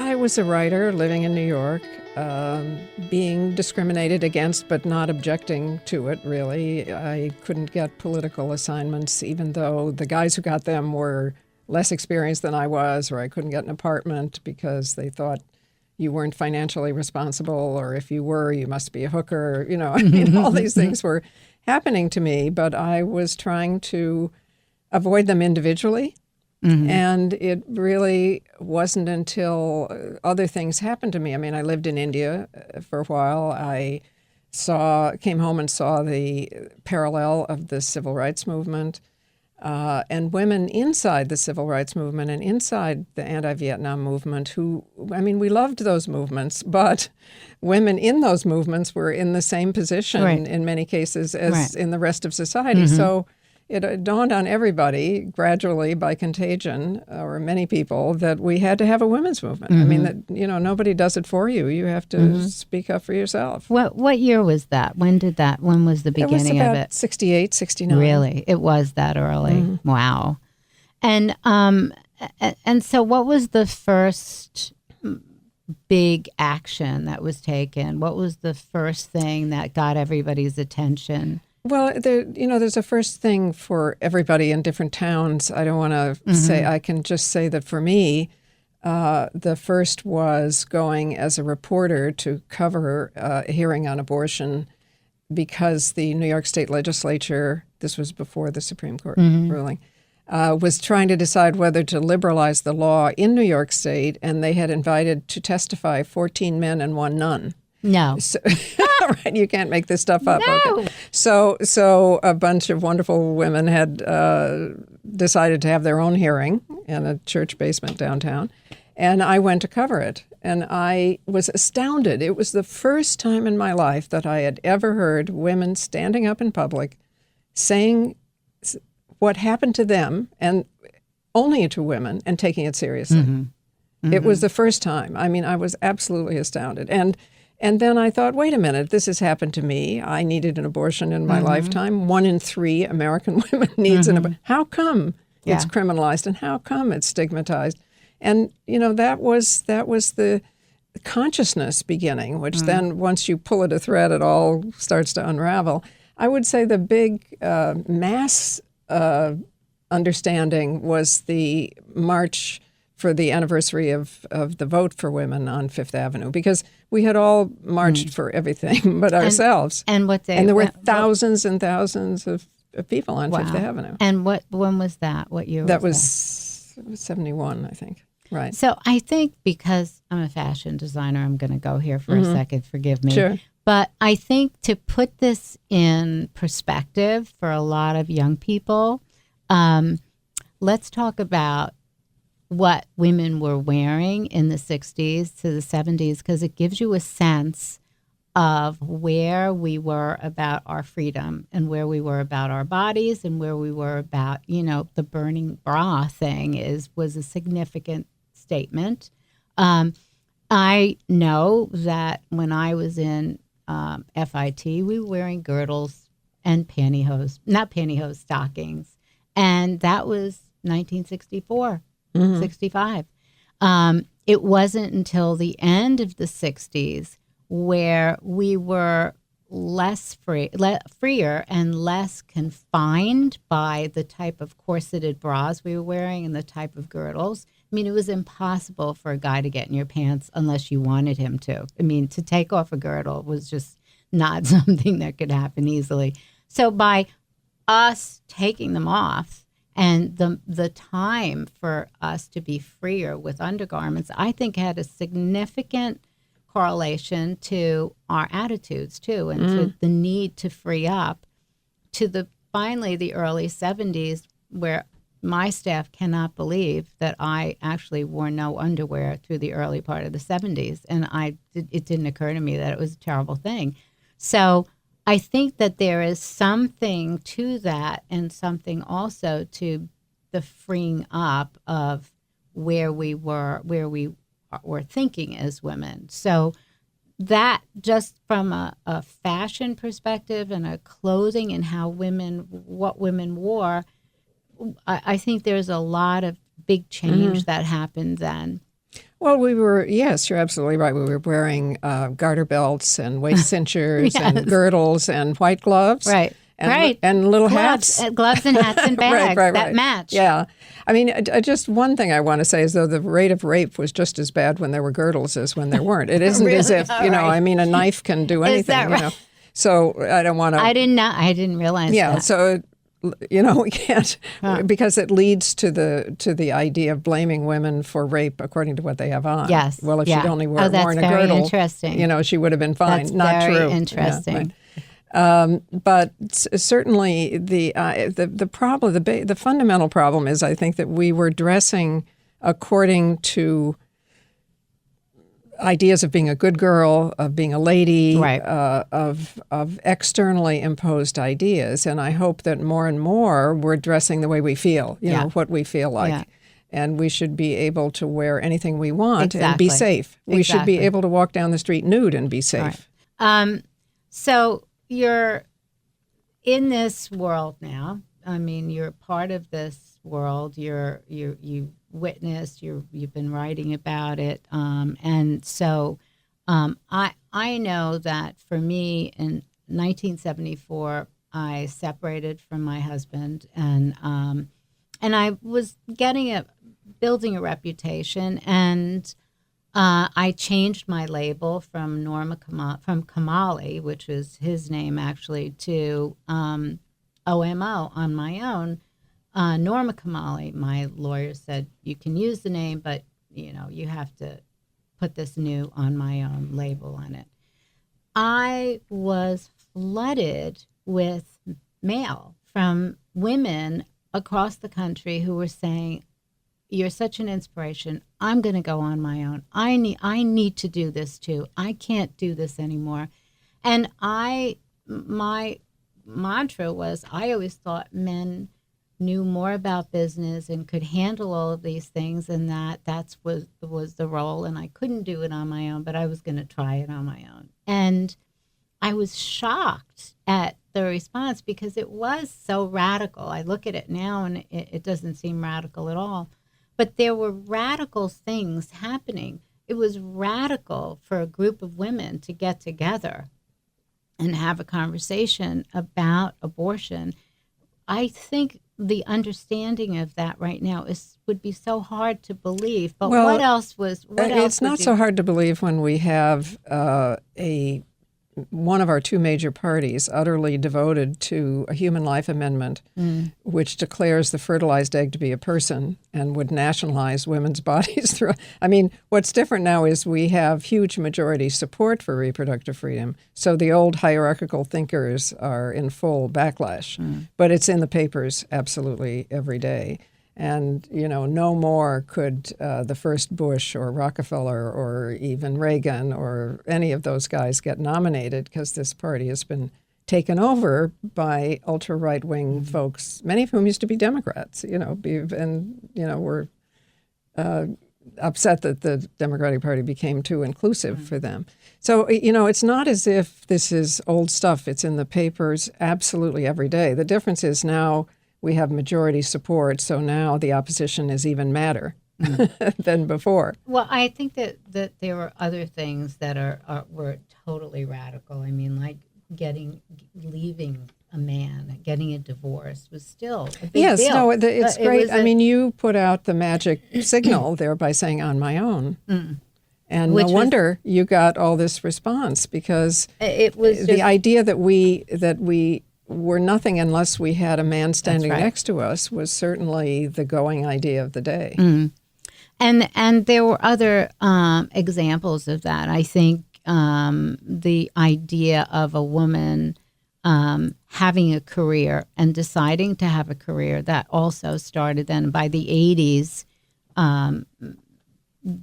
I was a writer living in New York, being discriminated against but not objecting to it, really. I couldn't get political assignments, even though the guys who got them were less experienced than I was, or I couldn't get an apartment because they thought you weren't financially responsible, or if you were, you must be a hooker. You know, I mean, all these things were happening to me, but I was trying to avoid them individually. And it really wasn't until other things happened to me. I mean, I lived in India for a while. I came home and saw the parallel of the civil rights movement and women inside the civil rights movement and inside the anti-Vietnam movement who, I mean, we loved those movements, but women in those movements were in the same position in many cases as in the rest of society. So it dawned on everybody gradually by contagion, or many people, that we had to have a women's movement. I mean, that, you know, nobody does it for you. You have to speak up for yourself. What year was that? When was the beginning of it? It was about 68, 69. Really? It was that early? Wow. And so what was the first big action that was taken? What was the first thing that got everybody's attention? Well, there's a first thing for everybody in different towns. I don't want to say, I can just say that for me, the first was going as a reporter to cover a hearing on abortion because the New York State Legislature, this was before the Supreme Court ruling, was trying to decide whether to liberalize the law in New York State, and they had invited to testify 14 men and 1 nun. No. So, right, you can't make this stuff up. No. Okay. So a bunch of wonderful women had decided to have their own hearing in a church basement downtown, and I went to cover it. And I was astounded. It was the first time in my life that I had ever heard women standing up in public saying what happened to them, and only to women, and taking it seriously. It was the first time. I mean, I was absolutely astounded. And then I thought, wait a minute, this has happened to me. I needed an abortion in my lifetime. 1 in 3 American women needs an abortion. How come it's criminalized, and how come it's stigmatized? And, you know, that was the consciousness beginning, which then once you pull at a thread, it all starts to unravel. I would say the big mass understanding was the march for the anniversary of the vote for women on Fifth Avenue, because we had all marched for everything but ourselves. And there were thousands and thousands of people on Fifth Avenue. And when was that? What year was that? It was 71, I think. Right. So I think, because I'm a fashion designer, I'm going to go here for a second. Forgive me. Sure. But I think to put this in perspective for a lot of young people, let's talk about what women were wearing in the 60s to the 70s, because it gives you a sense of where we were about our freedom and where we were about our bodies and where we were about, you know, the burning bra thing was a significant statement. I know that when I was in FIT, we were wearing girdles and stockings. And that was 1964. 65. It wasn't until the end of the 60s where we were freer and less confined by the type of corseted bras we were wearing and the type of girdles. I mean, it was impossible for a guy to get in your pants unless you wanted him to. I mean, to take off a girdle was just not something that could happen easily. So by us taking them off, and the time for us to be freer with undergarments, I think, had a significant correlation to our attitudes, too, and to the need to free up, to finally the early 70s, where my staff cannot believe that I actually wore no underwear through the early part of the 70s. And it didn't occur to me that it was a terrible thing. So I think that there is something to that, and something also to the freeing up of where we were thinking as women. So that, just from a fashion perspective and a clothing and what women wore, I think there's a lot of big change that happened then. Well, yes, you're absolutely right. We were wearing garter belts and waist cinchers Yes. and girdles and white gloves. Right. And, Right. and little Gloves, hats. gloves and hats and bags that match. Yeah. I mean, just one thing I want to say is, though, the rate of rape was just as bad when there were girdles as when there weren't. It isn't as Really? if, All right. I mean, a knife can do anything, that right? So I don't want to. I didn't realize that. Yeah, so we can't because it leads to the idea of blaming women for rape according to what they have on. Yes. Well, if yeah. she'd only that's worn a very girdle, interesting. she would have been fine. That's Not very true. interesting. Yeah, but certainly the problem, the fundamental problem is, I think, that we were dressing according to ideas of being a good girl, of being a lady, Right. Of externally imposed ideas. And I hope that more and more we're dressing the way we feel, what we feel like. Yeah. And we should be able to wear anything we want and be Exactly. safe. We should be Exactly. able to walk down the street nude and be safe. Right. So you're in this world now. I mean, you're part of this world. You witnessed. You've been writing about it. And so I know that for me in 1974, I separated from my husband, and I was building a reputation, and I changed my label from Norma from Kamali, which was his name actually, to OMO on my own. Norma Kamali, my lawyer said, you can use the name, but you have to put this new on my own label on it. I was flooded with mail from women across the country who were saying, you're such an inspiration. I'm going to go on my own. I need to do this too. I can't do this anymore. And my mantra was, I always thought men knew more about business and could handle all of these things, and that was the role. And I couldn't do it on my own, but I was going to try it on my own. And I was shocked at the response because it was so radical. I look at it now and it doesn't seem radical at all. But there were radical things happening. It was radical for a group of women to get together and have a conversation about abortion. I think the understanding of that right now would be so hard to believe. But what else was? It's not so hard to believe when we have one of our two major parties utterly devoted to a human life amendment, which declares the fertilized egg to be a person and would nationalize women's bodies through. I mean, what's different now is we have huge majority support for reproductive freedom. So the old hierarchical thinkers are in full backlash, but it's in the papers absolutely every day. And, no more could the first Bush or Rockefeller or even Reagan or any of those guys get nominated, because this party has been taken over by ultra-right-wing folks, many of whom used to be Democrats, were upset that the Democratic Party became too inclusive for them. So, it's not as if this is old stuff. It's in the papers absolutely every day. The difference is now we have majority support, so now the opposition is even madder than before. Well, I think that there were other things that were totally radical. I mean, like leaving a man, getting a divorce was still a big deal. Yes, no, it's great. I mean, you put out the magic signal there by saying "on my own." And no wonder you got all this response, because it was the idea that we were nothing unless we had a man standing next to us was certainly the going idea of the day. And there were other examples of that. I think the idea of a woman having a career and deciding to have a career, that also started then. By the 80s,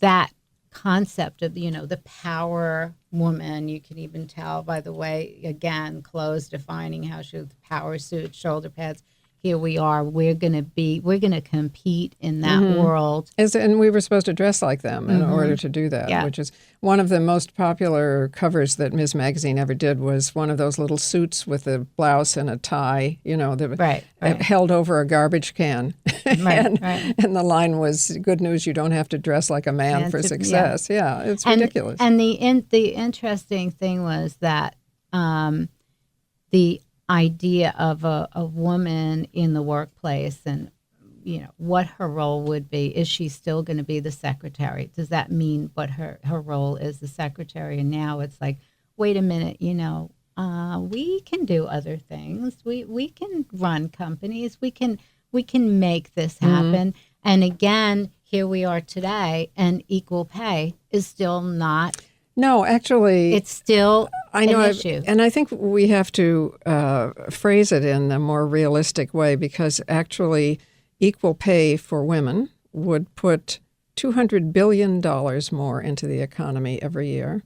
that concept of, the power woman, you can even tell by the way, again, clothes defining how she was, power suit, shoulder pads, here we are. We're going to compete in that world. And we were supposed to dress like them in order to do that, which is one of the most popular covers that Ms. Magazine ever did was one of those little suits with a blouse and a tie, that held over a garbage can. and the line was, good news, you don't have to dress like a man for success. Yeah, it's ridiculous. And the interesting thing was that the idea of a woman in the workplace and what her role would be. Is she still going to be the secretary? Does that mean what her role is, the secretary? And now it's like, wait a minute, we can do other things. We can run companies. We can make this happen. And again, here we are today, and equal pay is still not. No, actually, it's still an issue. And I think we have to phrase it in a more realistic way, because actually equal pay for women would put $200 billion more into the economy every year.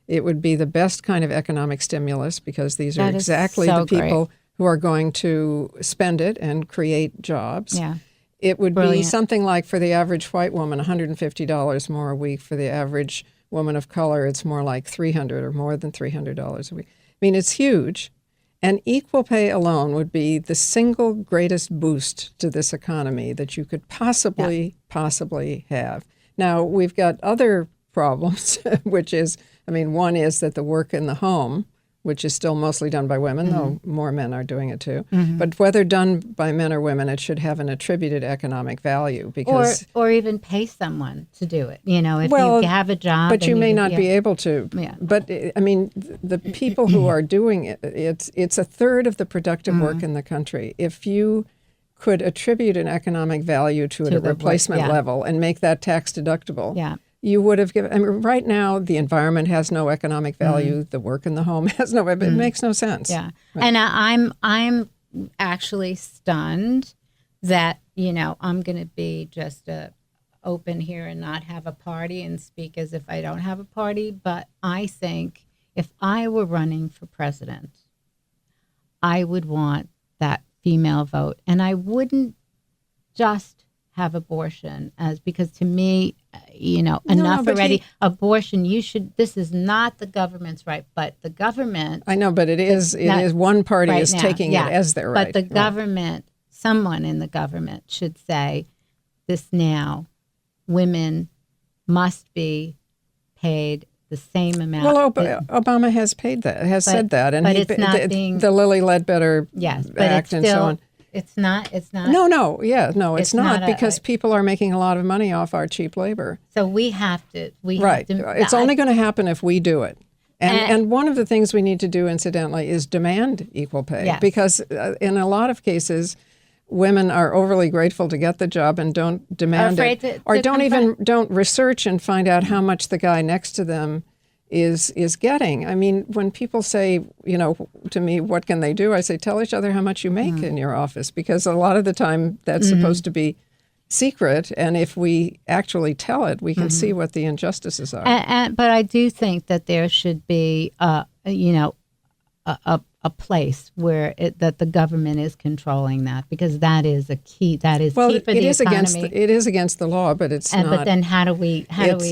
It would be the best kind of economic stimulus, because these are exactly the people who are going to spend it and create jobs. Yeah. It would be something like, for the average white woman, $150 more a week. For the average woman of color, it's more like $300 or more than $300 a week. I mean, it's huge. And equal pay alone would be the single greatest boost to this economy that you could possibly have. Now, we've got other problems, which is, one is that the work in the home, which is still mostly done by women, though more men are doing it too. But whether done by men or women, it should have an attributed economic value, because or even pay someone to do it. If you have a job, but you may not be able to. Yeah. But the people who are doing it, it's a third of the productive work in the country. If you could attribute an economic value to it at replacement level and make that tax deductible. You would have given. Right now, the environment has no economic value. The work in the home has no. It makes no sense. Yeah, right. And I'm actually stunned that I'm going to be just open here and not have a party and speak as if I don't have a party. But I think if I were running for president, I would want that female vote, and I wouldn't just have abortion because to me, enough already. Abortion, this is not the government's right, but the government. I know, but it is one party is taking it as their right. But the government, someone in the government should say this now, women must be paid the same amount. Well, Obama has said that, and but it's not being the Lilly Ledbetter Act and so on. It's not. No. Yeah, no, it's not because people are making a lot of money off our cheap labor. So we have to. It's only going to happen if we do it. And one of the things we need to do, incidentally, is demand equal pay. Yes. Because in a lot of cases, women are overly grateful to get the job and don't demand it, or don't research and find out how much the guy next to them is getting. When people say, to me, what can they do? I say, tell each other how much you make in your office, because a lot of the time that's supposed to be secret. And if we actually tell it, we can see what the injustices are. But I do think that there should be, a place where that the government is controlling that, because that is a key. That is key for the economy. It is against the law, but it's not. But then how do we? It's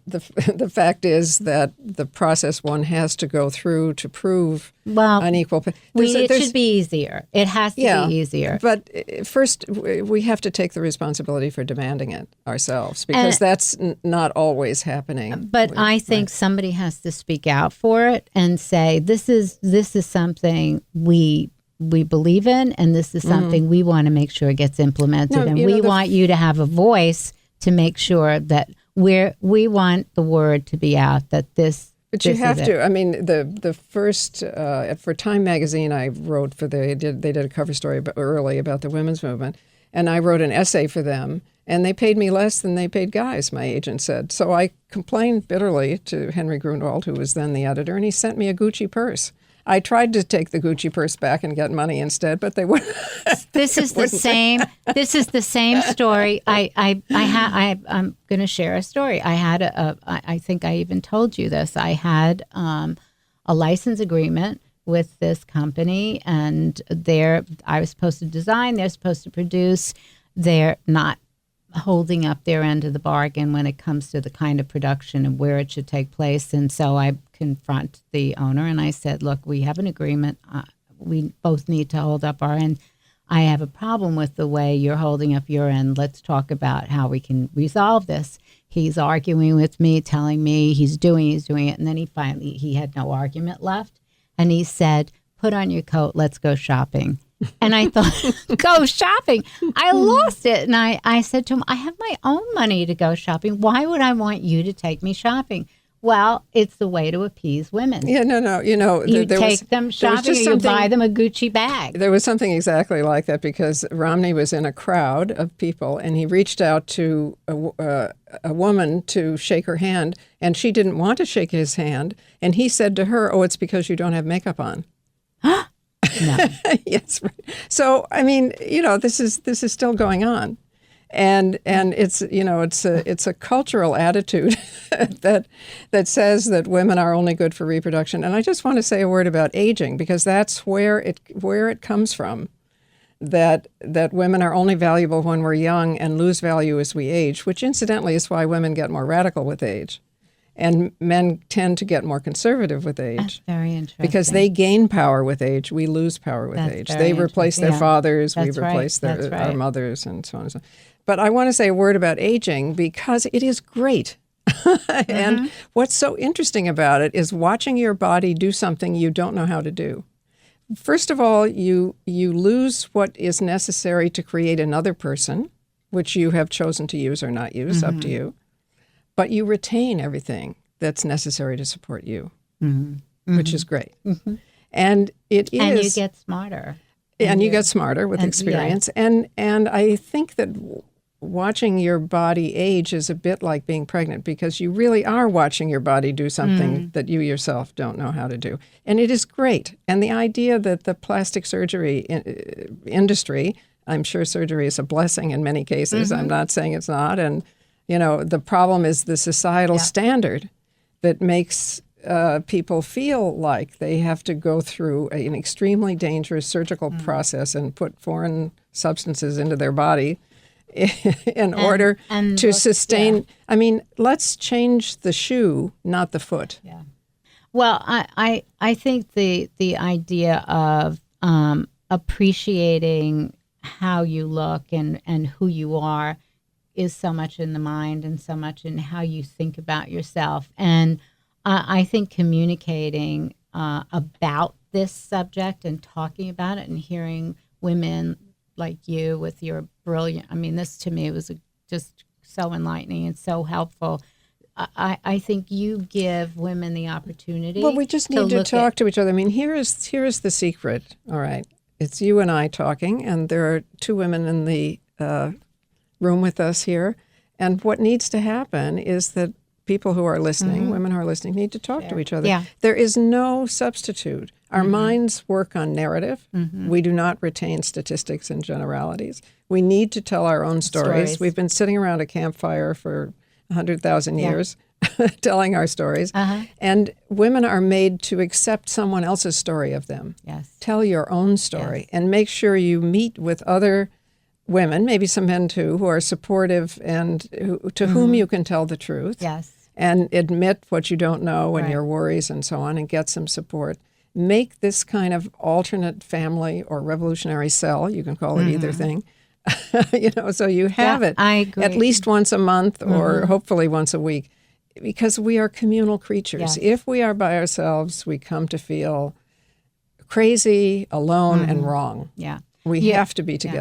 the fact is that the process one has to go through to prove unequal pay. It should be easier. It has to be easier. But first, we have to take the responsibility for demanding it ourselves, because that's not always happening. But I think somebody has to speak out for it and say, this is something we believe in, and this is something we want to make sure gets implemented, and we want you to have a voice to make sure that we want the word to be out that this. But you have to. The first for Time magazine, I wrote they did a cover story early about the women's movement, and I wrote an essay for them. And they paid me less than they paid guys, my agent said. So I complained bitterly to Henry Grunwald, who was then the editor, and he sent me a Gucci purse. I tried to take the Gucci purse back and get money instead, but they wouldn't. This is the same. This is the same story. I'm going to share a story. I had I think I even told you this. I had a license agreement with this company, and I was supposed to design, they're supposed to produce. They're not holding up their end of the bargain when it comes to the kind of production and where it should take place. And so I confront the owner and I said, look, we have an agreement. We both need to hold up our end. I have a problem with the way you're holding up your end. Let's talk about how we can resolve this. He's arguing with me, telling me he's doing it. And then he had no argument left. And he said, put on your coat, let's go shopping. And I thought, go shopping. I lost it. And I said to him, I have my own money to go shopping. Why would I want you to take me shopping? Well, it's the way to appease women. Yeah, no. You take them shopping or you buy them a Gucci bag. There was something exactly like that because Romney was in a crowd of people and he reached out to a woman to shake her hand and she didn't want to shake his hand. And he said to her, oh, it's because you don't have makeup on. No. Yes. Right. So, I mean, this is still going on. And it's it's a cultural attitude that says that women are only good for reproduction. And I just want to say a word about aging because that's where it comes from. That women are only valuable when we're young and lose value as we age, which incidentally is why women get more radical with age. And men tend to get more conservative with age. That's very interesting. Because they gain power with age, we lose power with age. They replace their fathers, we replace our mothers, and so on and so on. But I want to say a word about aging because it is great. And what's so interesting about it is watching your body do something you don't know how to do. First of all, you lose what is necessary to create another person, which you have chosen to use or not use, up to you. But you retain everything that's necessary to support you, which is great. And it is. And you get smarter. And you get smarter with experience. Yeah. And I think that watching your body age is a bit like being pregnant because you really are watching your body do something that you yourself don't know how to do. And it is great. And the idea that the plastic surgery industry, I'm sure surgery is a blessing in many cases. I'm not saying it's not. And the problem is the societal standard that makes people feel like they have to go through an extremely dangerous surgical process and put foreign substances into their body in order to sustain. Yeah. I mean, let's change the shoe, not the foot. Yeah. Well, I think the idea of appreciating how you look and who you are is so much in the mind and so much in how you think about yourself. And I think communicating about this subject and talking about it and hearing women like you with your brilliant, this to me was just so enlightening and so helpful. I think you give women the opportunity. Well, we just need to talk to each other. Here is the secret. All right. It's you and I talking, and there are two women in the room with us here. And what needs to happen is that people who are listening, women who are listening, need to talk to each other. Yeah. There is no substitute. Our minds work on narrative. We do not retain statistics and generalities. We need to tell our own stories. We've been sitting around a campfire for 100,000 years telling our stories. And women are made to accept someone else's story of them. Yes. Tell your own story and make sure you meet with other women, maybe some men too, who are supportive and to whom you can tell the truth. Yes. And admit what you don't know and your worries and so on and get some support. Make this kind of alternate family or revolutionary cell, you can call it either thing, so you have it at least once a month or hopefully once a week because we are communal creatures. Yes. If we are by ourselves, we come to feel crazy, alone, and wrong. Yeah. We have to be together.